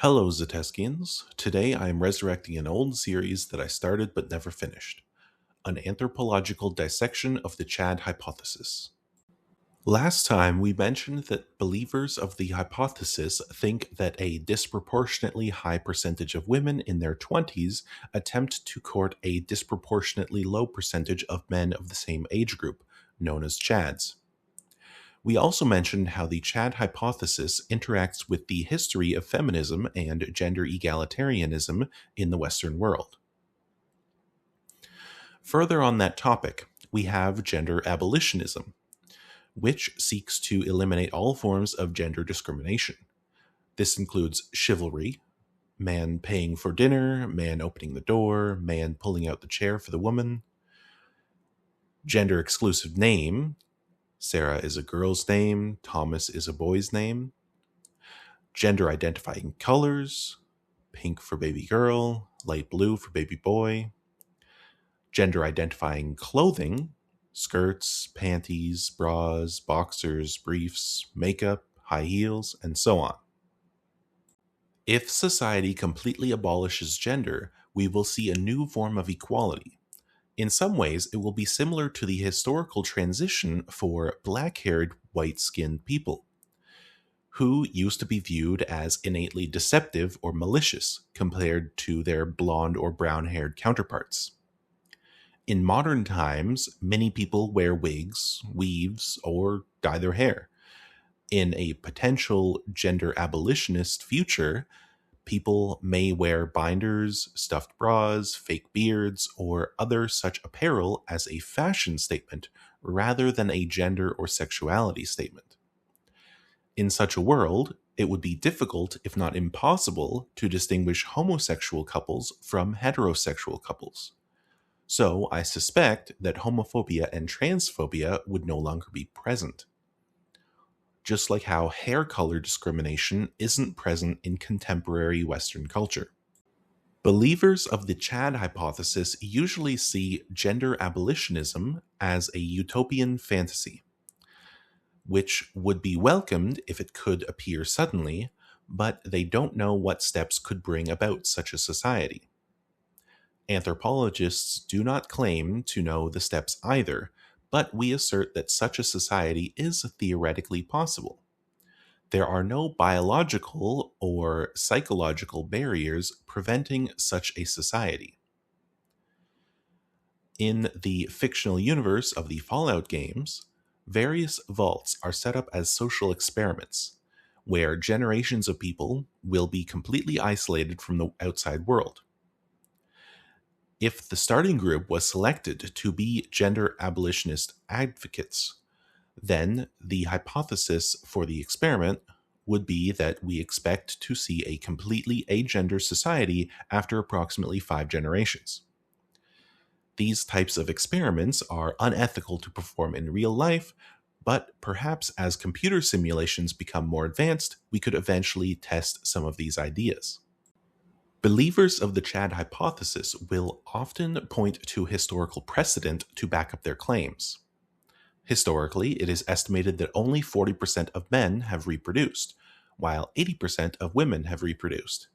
Hello, Zeteskians. Today I am resurrecting an old series that I started but never finished, an anthropological dissection of the Chad hypothesis. Last time we mentioned that believers of the hypothesis think that a disproportionately high percentage of women in their 20s attempt to court a disproportionately low percentage of men of the same age group, known as Chads. We also mentioned how the Chad hypothesis interacts with the history of feminism and gender egalitarianism in the Western world. Further on that topic, we have gender abolitionism, which seeks to eliminate all forms of gender discrimination. This includes chivalry, man paying for dinner, man opening the door, man pulling out the chair for the woman, gender exclusive name. Sarah is a girl's name, Thomas is a boy's name. Gender identifying colors, pink for baby girl, light blue for baby boy. Gender identifying clothing, skirts, panties, bras, boxers, briefs, makeup, high heels, and so on. If society completely abolishes gender, we will see a new form of equality. In some ways, it will be similar to the historical transition for black-haired, white-skinned people, who used to be viewed as innately deceptive or malicious compared to their blonde or brown-haired counterparts. In modern times, many people wear wigs, weaves, or dye their hair. In a potential gender abolitionist future, people may wear binders, stuffed bras, fake beards, or other such apparel as a fashion statement rather than a gender or sexuality statement. In such a world, it would be difficult, if not impossible, to distinguish homosexual couples from heterosexual couples. So I suspect that homophobia and transphobia would no longer be present. Just like how hair color discrimination isn't present in contemporary Western culture. Believers of the Chad hypothesis usually see gender abolitionism as a utopian fantasy, which would be welcomed if it could appear suddenly, but they don't know what steps could bring about such a society. Anthropologists do not claim to know the steps either, but we assert that such a society is theoretically possible. There are no biological or psychological barriers preventing such a society. In the fictional universe of the Fallout games, various vaults are set up as social experiments, where generations of people will be completely isolated from the outside world. If the starting group was selected to be gender abolitionist advocates, then the hypothesis for the experiment would be that we expect to see a completely agender society after approximately 5 generations. These types of experiments are unethical to perform in real life, but perhaps as computer simulations become more advanced, we could eventually test some of these ideas. Believers of the Chad hypothesis will often point to historical precedent to back up their claims. Historically, it is estimated that only 40% of men have reproduced, while 80% of women have reproduced.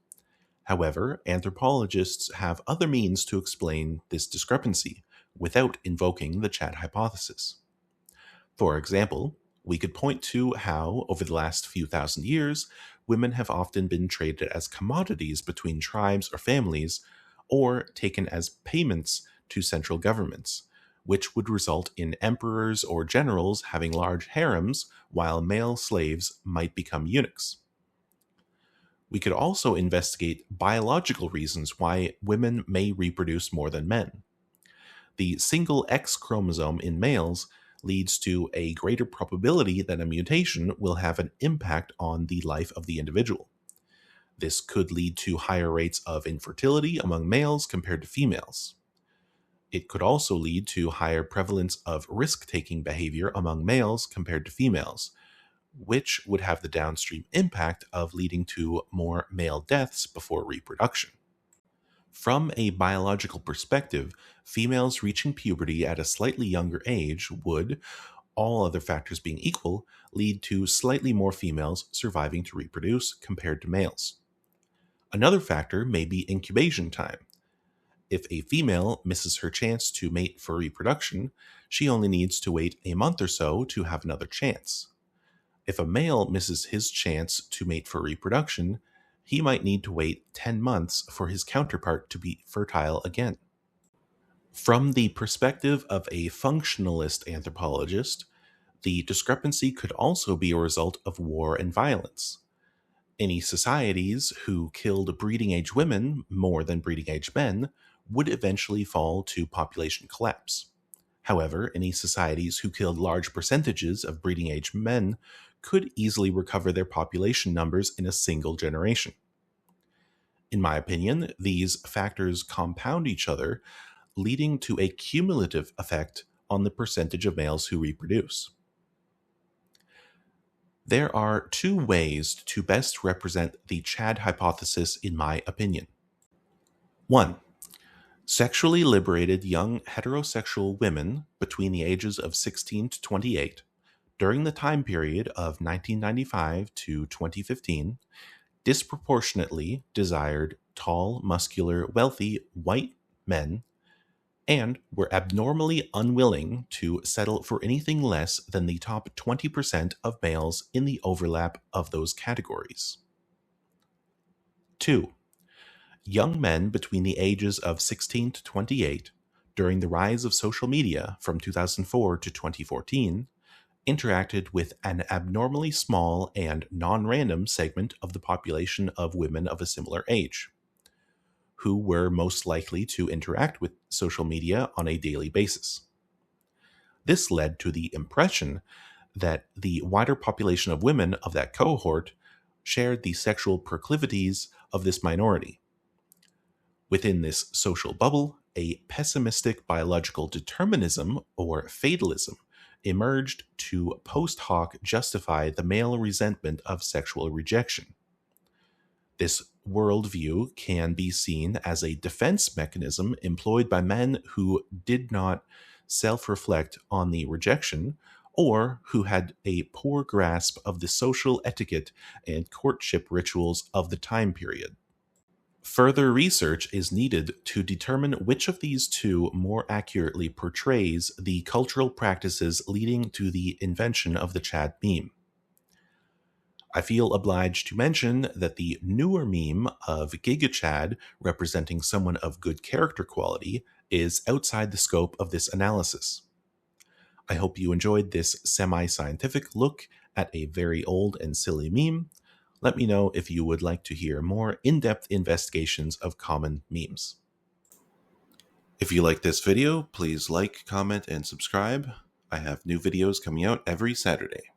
However, anthropologists have other means to explain this discrepancy without invoking the Chad hypothesis. For example, we could point to how, over the last few thousand years, women have often been traded as commodities between tribes or families, or taken as payments to central governments, which would result in emperors or generals having large harems, while male slaves might become eunuchs. We could also investigate biological reasons why women may reproduce more than men. The single X chromosome in males leads to a greater probability that a mutation will have an impact on the life of the individual. This could lead to higher rates of infertility among males compared to females. It could also lead to higher prevalence of risk-taking behavior among males compared to females, which would have the downstream impact of leading to more male deaths before reproduction. From a biological perspective, females reaching puberty at a slightly younger age would, all other factors being equal, lead to slightly more females surviving to reproduce compared to males. Another factor may be incubation time. If a female misses her chance to mate for reproduction, she only needs to wait a month or so to have another chance. If a male misses his chance to mate for reproduction, he might need to wait 10 months for his counterpart to be fertile again. From the perspective of a functionalist anthropologist, the discrepancy could also be a result of war and violence. Any societies who killed breeding age women more than breeding age men would eventually fall to population collapse. However, any societies who killed large percentages of breeding age men could easily recover their population numbers in a single generation. In my opinion, these factors compound each other, leading to a cumulative effect on the percentage of males who reproduce. There are two ways to best represent the Chad hypothesis, in my opinion. 1. Sexually liberated young heterosexual women between the ages of 16 to 28 during the time period of 1995 to 2015 disproportionately desired tall, muscular, wealthy white men and were abnormally unwilling to settle for anything less than the top 20% of males in the overlap of those categories. 2. Young men between the ages of 16 to 28, during the rise of social media from 2004 to 2014, interacted with an abnormally small and non-random segment of the population of women of a similar age, who were most likely to interact with social media on a daily basis. This led to the impression that the wider population of women of that cohort shared the sexual proclivities of this minority. Within this social bubble, a pessimistic biological determinism, or fatalism, emerged to post hoc justify the male resentment of sexual rejection. This worldview can be seen as a defense mechanism employed by men who did not self-reflect on the rejection or who had a poor grasp of the social etiquette and courtship rituals of the time period. Further research is needed to determine which of these two more accurately portrays the cultural practices leading to the invention of the Chad meme. I feel obliged to mention that the newer meme of Giga Chad representing someone of good character quality is outside the scope of this analysis. I hope you enjoyed this semi-scientific look at a very old and silly meme. Let me know if you would like to hear more in-depth investigations of common memes. If you like this video, please like, comment, and subscribe. I have new videos coming out every Saturday.